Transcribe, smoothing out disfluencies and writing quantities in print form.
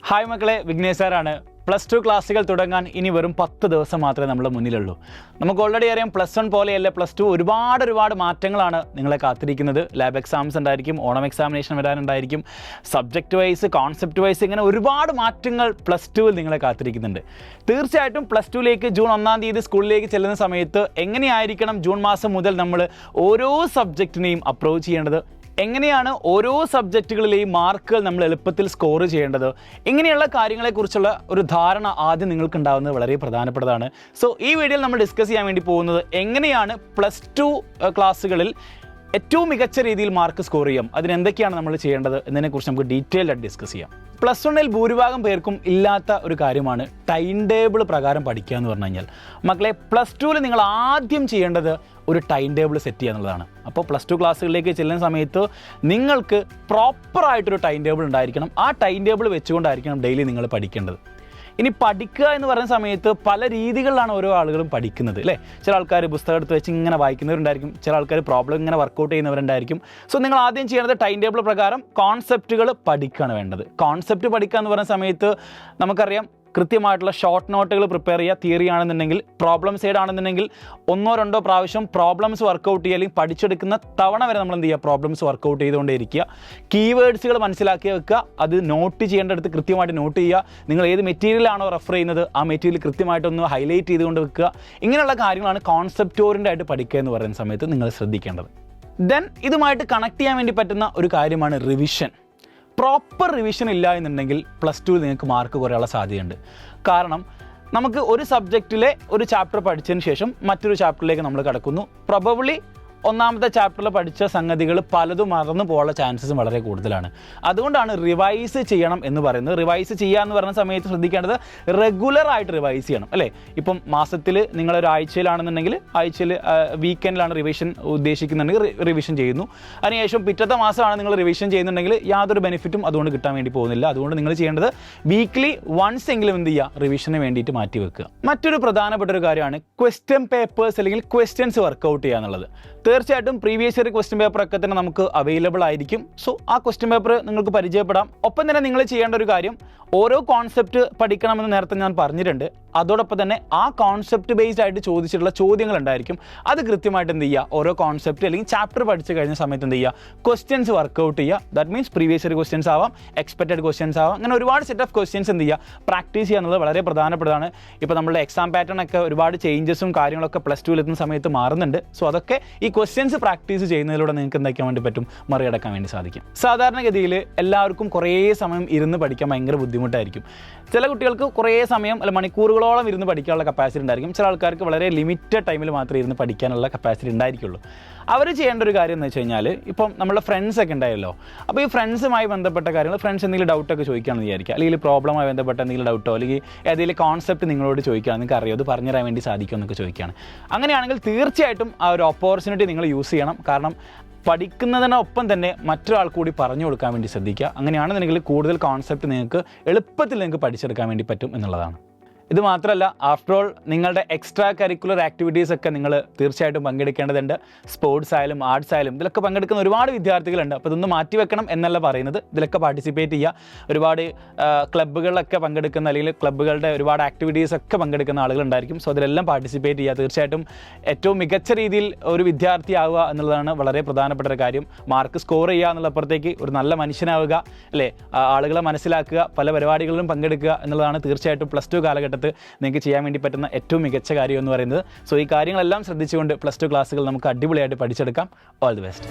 Hi മക്കളെ, വിഘ്നേഷ് സാറാണ്. +2 ക്ലാസ്സുകൾ തുടങ്ങാൻ ഇനി വെറും 10 ദിവസം മാത്രമേ നമ്മുടെ മുന്നിലുള്ളൂ. നമുക്ക് ഓൾറെഡി അറിയാം +1 പോലെയല്ല +2 ഒരുപാട് മാറ്റങ്ങളാണ് നിങ്ങളെ കാത്തിരിക്കുന്നത്. ലാബ് എക്സാംസ് ഉണ്ടായിരിക്കും, ഓണം എക്സാമിനേഷൻ വരാനുണ്ടായിരിക്കും, സബ്ജക്റ്റ് വൈസ്, കോൺസെപ്റ്റ് വൈസ്, ഇങ്ങനെ ഒരുപാട് മാറ്റങ്ങൾ +2 നിങ്ങളെ കാത്തിരിക്കുന്നുണ്ട്. തീർച്ചയായിട്ടും +2ലേക്ക് ജൂൺ 1-ാം തീയതി സ്കൂളിലേക്ക് ചെല്ലുന്ന സമയത്ത് എങ്ങനെയായിരിക്കണം ജൂൺ മാസം മുതൽ നമ്മൾ ഓരോ സബ്ജക്റ്റിനെയും അപ്രോച്ച് ചെയ്യേണ്ടത്, എങ്ങനെയാണ് ഓരോ സബ്ജക്റ്റുകളിലെയും മാർക്കുകൾ നമ്മൾ എളുപ്പത്തിൽ സ്കോർ ചെയ്യേണ്ടത്, ഇങ്ങനെയുള്ള കാര്യങ്ങളെക്കുറിച്ചുള്ള ഒരു ധാരണ ആദ്യം നിങ്ങൾക്ക് ഉണ്ടാകുന്നത് വളരെ പ്രധാനപ്പെട്ടതാണ്. സോ ഈ വീഡിയോയിൽ നമ്മൾ ഡിസ്കസ് ചെയ്യാൻ വേണ്ടി പോകുന്നത് എങ്ങനെയാണ് +2 ക്ലാസ്സുകളിൽ ഏറ്റവും മികച്ച രീതിയിൽ മാർക്ക് സ്കോർ ചെയ്യാം, അതിനെന്തൊക്കെയാണ് നമ്മൾ ചെയ്യേണ്ടത് എന്നതിനെക്കുറിച്ച് നമുക്ക് ഡീറ്റെയിൽഡ് ആയിട്ട് ഡിസ്കസ് ചെയ്യാം. +1-ൽ ഭൂരിഭാഗം പേർക്കും ഇല്ലാത്ത ഒരു കാര്യമാണ് ടൈം ടേബിൾ പ്രകാരം പഠിക്കുക എന്ന് പറഞ്ഞു കഴിഞ്ഞാൽ. മക്കളെ, +2-ൽ നിങ്ങൾ ആദ്യം ചെയ്യേണ്ടത് ഒരു ടൈം ടേബിൾ സെറ്റ് ചെയ്യുക എന്നുള്ളതാണ്. അപ്പോൾ +2 ക്ലാസ്സുകളിലേക്ക് ചെല്ലുന്ന സമയത്ത് നിങ്ങൾക്ക് പ്രോപ്പറായിട്ടൊരു ടൈം ടേബിൾ ഉണ്ടായിരിക്കണം. ആ ടൈം ടേബിൾ വെച്ചുകൊണ്ടായിരിക്കണം ഡെയിലി നിങ്ങൾ പഠിക്കേണ്ടത്. ഇനി പഠിക്കുക എന്ന് പറയുന്ന സമയത്ത് പല രീതികളിലാണ് ഓരോ ആളുകളും പഠിക്കുന്നത്, അല്ലേ? ചില ആൾക്കാർ പുസ്തകം എടുത്ത് വെച്ച് ഇങ്ങനെ വായിക്കുന്നവരുണ്ടായിരിക്കും, ചില ആൾക്കാർ പ്രോബ്ലം ഇങ്ങനെ വർക്കൗട്ട് ചെയ്യുന്നവരുണ്ടായിരിക്കും. സോ നിങ്ങൾ ആദ്യം ചെയ്യേണ്ടത് ടൈം ടേബിൾ പ്രകാരം കോൺസെപ്റ്റുകൾ പഠിക്കുകയാണ് വേണ്ടത്. കോൺസെപ്റ്റ് പഠിക്കുക എന്ന് പറയുന്ന സമയത്ത് നമുക്കറിയാം കൃത്യമായിട്ടുള്ള ഷോർട്ട് നോട്ടുകൾ പ്രിപ്പയർ ചെയ്യുക. തിയറി ആണെന്നുണ്ടെങ്കിൽ, പ്രോബ്ലം സൈഡ് ആണെന്നുണ്ടെങ്കിൽ 1-2 പ്രാവശ്യം പ്രോബ്ലംസ് വർക്കൗട്ട് ചെയ്യുക, അല്ലെങ്കിൽ പഠിച്ചെടുക്കുന്ന തവണ വരെ നമ്മൾ എന്ത് ചെയ്യുക, പ്രോബ്ലംസ് വർക്കൗട്ട് ചെയ്തുകൊണ്ടേ ഇരിക്കുക. കീവേഡ്സുകൾ മനസ്സിലാക്കി വെക്കുക, അത് നോട്ട് ചെയ്യേണ്ടടുത്ത് കൃത്യമായിട്ട് നോട്ട് ചെയ്യുക. നിങ്ങൾ ഏത് മെറ്റീരിയലാണോ റെഫർ ചെയ്യുന്നത് ആ മെറ്റീരിയൽ കൃത്യമായിട്ടൊന്ന് ഹൈലൈറ്റ് ചെയ്തുകൊണ്ട് വെക്കുക. ഇങ്ങനെയുള്ള കാര്യങ്ങളാണ് കോൺസെപ്റ്റ് ഓറിയൻ്റ് ആയിട്ട് പഠിക്കുക എന്ന് പറയുന്ന സമയത്ത് നിങ്ങൾ ശ്രദ്ധിക്കേണ്ടത്. ദെൻ ഇതുമായിട്ട് കണക്ട് ചെയ്യാൻ വേണ്ടി പറ്റുന്ന ഒരു കാര്യമാണ് റിവിഷൻ. പ്രോപ്പർ റിവിഷൻ ഇല്ല എന്നുണ്ടെങ്കിൽ +2 നിങ്ങൾക്ക് മാർക്ക് കുറയാനുള്ള സാധ്യതയുണ്ട്. കാരണം നമുക്ക് ഒരു സബ്ജക്റ്റിലെ ഒരു ചാപ്റ്റർ പഠിച്ചതിന് ശേഷം മറ്റൊരു ചാപ്റ്ററിലേക്ക് നമ്മൾ കടക്കുന്നു. പ്രോബബ്ലി ഒന്നാമത്തെ ചാപ്റ്ററിൽ പഠിച്ച സംഗതികൾ പലതും മറന്നു പോകാനുള്ള ചാൻസസും വളരെ കൂടുതലാണ്. അതുകൊണ്ടാണ് റിവൈസ് ചെയ്യണം എന്ന് പറയുന്നത്. റിവൈസ് ചെയ്യുക എന്ന് പറയുന്ന സമയത്ത് ശ്രദ്ധിക്കേണ്ടത് റെഗുലറായിട്ട് റിവൈസ് ചെയ്യണം, അല്ലേ? ഇപ്പം മാസത്തിൽ നിങ്ങളൊരു ആഴ്ചയിലാണെന്നുണ്ടെങ്കിൽ ആഴ്ചയിൽ വീക്കെൻഡിലാണ് റിവിഷൻ ഉദ്ദേശിക്കുന്നുണ്ടെങ്കിൽ റിവിഷൻ ചെയ്യുന്നു. അതിനുശേഷം പിറ്റത്തെ മാസമാണ് നിങ്ങൾ റിവിഷൻ ചെയ്യുന്നുണ്ടെങ്കിൽ യാതൊരു ബെനിഫിറ്റും അതുകൊണ്ട് കിട്ടാൻ വേണ്ടി പോകുന്നില്ല. അതുകൊണ്ട് നിങ്ങൾ ചെയ്യേണ്ടത് വീക്ക്ലി വൺസ് എങ്കിലും എന്ത് ചെയ്യുക, റിവിഷന് വേണ്ടിയിട്ട് മാറ്റി വെക്കുക. മറ്റൊരു പ്രധാനപ്പെട്ട ഒരു കാര്യമാണ് ക്വസ്റ്റ്യൻ പേപ്പേഴ്സ് അല്ലെങ്കിൽ ക്വസ്റ്റ്യൻസ് വർക്കൗട്ട് ചെയ്യുക എന്നുള്ളത്. തീർച്ചയായിട്ടും പ്രീവിയസ് ഇയർ ക്വസ്റ്റ്യൻ പേപ്പറൊക്കെ തന്നെ നമുക്ക് അവൈലബിൾ ആയിരിക്കും. സോ ആ ക്വസ്റ്റ്യൻ പേപ്പർ നിങ്ങൾക്ക് പരിചയപ്പെടാം. ഒപ്പം തന്നെ നിങ്ങൾ ചെയ്യേണ്ട ഒരു കാര്യം, ഓരോ കോൺസെപ്റ്റ് പഠിക്കണമെന്ന് നേരത്തെ ഞാൻ പറഞ്ഞിട്ടുണ്ട്. അതോടൊപ്പം തന്നെ ആ കോൺസെപ്റ്റ് ബേസ്ഡ് ആയിട്ട് ചോദിച്ചിട്ടുള്ള ചോദ്യങ്ങൾ ഉണ്ടായിരിക്കും. അത് കൃത്യമായിട്ട് എന്ത് ചെയ്യുക, ഓരോ കോൺസെപ്റ്റ് അല്ലെങ്കിൽ ചാപ്റ്റർ പഠിച്ചു കഴിഞ്ഞ സമയത്ത് എന്ത് ചെയ്യുക, ക്വസ്റ്റ്യൻസ് വർക്കൗട്ട് ചെയ്യുക. That means previous year questions ആവാം, എക്സ്പെക്റ്റഡ് ക്വസ്റ്റ്യൻസ് ആവാം, അങ്ങനെ ഒരുപാട് സെറ്റ് ഓഫ് ക്വസ്റ്റ്യൻസ് എന്ത് ചെയ്യുക, പ്രാക്ടീസ് ചെയ്യുക എന്നുള്ളത് വളരെ പ്രധാനപ്പെട്ടതാണ്. ഇപ്പോൾ നമ്മുടെ എക്സാം പാറ്റേൺ ഒക്കെ ഒരുപാട് ചേഞ്ചസും കാര്യങ്ങളൊക്കെ +2-ൽ എത്തുന്ന സമയത്ത് മാറുന്നുണ്ട്. സോ അതൊക്കെ ഈ ക്വസ്റ്റ്യൻസ് പ്രാക്ടീസ് ചെയ്യുന്നതിലൂടെ നിങ്ങൾക്ക് എന്താക്കാൻ വേണ്ടി പറ്റും, മറികടക്കാൻ വേണ്ടി സാധിക്കും. സാധാരണഗതിയിൽ എല്ലാവർക്കും കുറേ സമയം ഇരുന്ന് പഠിക്കാൻ ഭയങ്കര ബുദ്ധിമുട്ടായിരിക്കും. ചില കുട്ടികൾക്ക് കുറേ സമയം അല്ല മണിക്കൂറുകളോളം ഇരുന്ന് പഠിക്കാനുള്ള കപ്പാസിറ്റി ഉണ്ടായിരിക്കും. ചില ആൾക്കാർക്ക് വളരെ ലിമിറ്റഡ് ടൈമിൽ മാത്രമേ ഇരുന്ന് പഠിക്കാനുള്ള കപ്പാസിറ്റി ഉണ്ടായിരിക്കുള്ളൂ. അവർ ചെയ്യേണ്ട ഒരു കാര്യം എന്ന് വെച്ച് കഴിഞ്ഞാൽ, ഇപ്പം നമ്മുടെ ഫ്രണ്ട്സൊക്കെ ഉണ്ടായല്ലോ, അപ്പോൾ ഈ ഫ്രണ്ട്സുമായി ബന്ധപ്പെട്ട കാര്യങ്ങൾ, ഫ്രണ്ട്സ് എന്തെങ്കിലും ഡൗട്ടൊക്കെ ചോദിക്കുകയാണെന്ന് വിചാരിക്കുക, അല്ലെങ്കിൽ പ്രോബ്ലമായി ബന്ധപ്പെട്ട എന്തെങ്കിലും ഡൗട്ടോ അല്ലെങ്കിൽ ഏതെങ്കിലും കോൺസെപ്റ്റ് നിങ്ങളോട് ചോദിക്കുകയാണ്, നിങ്ങൾക്ക് അറിയോ, അത് പറഞ്ഞുതരാൻ വേണ്ടി സാധിക്കുമോ എന്നൊക്കെ ചോദിക്കുകയാണ്. അങ്ങനെയാണെങ്കിൽ തീർച്ചയായിട്ടും ആ ഒരു ഓപ്പർച്യൂണിറ്റി നിങ്ങൾ യൂസ് ചെയ്യണം. കാരണം പഠിക്കുന്നതിനൊപ്പം തന്നെ മറ്റൊരാൾ കൂടി പറഞ്ഞു കൊടുക്കാൻ വേണ്ടി ശ്രദ്ധിക്കുക. അങ്ങനെയാണെന്നുണ്ടെങ്കിൽ കൂടുതൽ കോൺസെപ്റ്റ് നിങ്ങൾക്ക് എളുപ്പത്തിൽ നിങ്ങൾക്ക് പഠിച്ചെടുക്കാൻ വേണ്ടി പറ്റും എന്നുള്ളതാണ്. ഇത് മാത്രമല്ല, ആഫ്റ്റർ ഓൾ നിങ്ങളുടെ എക്സ്ട്രാ കരിക്കുലർ ആക്ടിവിറ്റീസ് ഒക്കെ നിങ്ങൾ തീർച്ചയായിട്ടും പങ്കെടുക്കേണ്ടതുണ്ട്. സ്പോർട്സ് ആയാലും ആർട്സ് ആയാലും ഇതിലൊക്കെ പങ്കെടുക്കുന്ന ഒരുപാട് വിദ്യാർത്ഥികളുണ്ട്. അപ്പോൾ ഇതൊന്ന് മാറ്റി വെക്കണം എന്നല്ല പറയുന്നത്, ഇതിലൊക്കെ പാർട്ടിസിപ്പേറ്റ് ചെയ്യുക. ഒരുപാട് ക്ലബ്ബുകളിലൊക്കെ പങ്കെടുക്കുന്ന അല്ലെങ്കിൽ ക്ലബ്ബുകളുടെ ഒരുപാട് ആക്ടിവിറ്റീസ് ഒക്കെ പങ്കെടുക്കുന്ന ആളുകളുണ്ടായിരിക്കും. സോ അതിലെല്ലാം പാർട്ടിസിപ്പേറ്റ് ചെയ്യുക. തീർച്ചയായിട്ടും ഏറ്റവും മികച്ച രീതിയിൽ ഒരു വിദ്യാർത്ഥിയാവുക എന്നുള്ളതാണ് വളരെ പ്രധാനപ്പെട്ട ഒരു കാര്യം. മാർക്ക് സ്കോർ ചെയ്യുക എന്നുള്ളപ്പുറത്തേക്ക് ഒരു നല്ല മനുഷ്യനാവുക, അല്ലേ? ആളുകളെ മനസ്സിലാക്കുക, പല പരിപാടികളിലും പങ്കെടുക്കുക എന്നുള്ളതാണ് തീർച്ചയായിട്ടും +2 കാലഘട്ടത്തിൽ നിങ്ങൾക്ക് ചെയ്യാൻ വേണ്ടി പറ്റുന്ന ഏറ്റവും മികച്ച കാര്യം എന്ന് പറയുന്നത്. സോ ഈ കാര്യങ്ങളെല്ലാം ശ്രദ്ധിച്ചുകൊണ്ട് +2 ക്ലാസ്സുകൾ നമുക്ക് അടിപൊളിയായിട്ട് പഠിച്ചെടുക്കാം. All the best.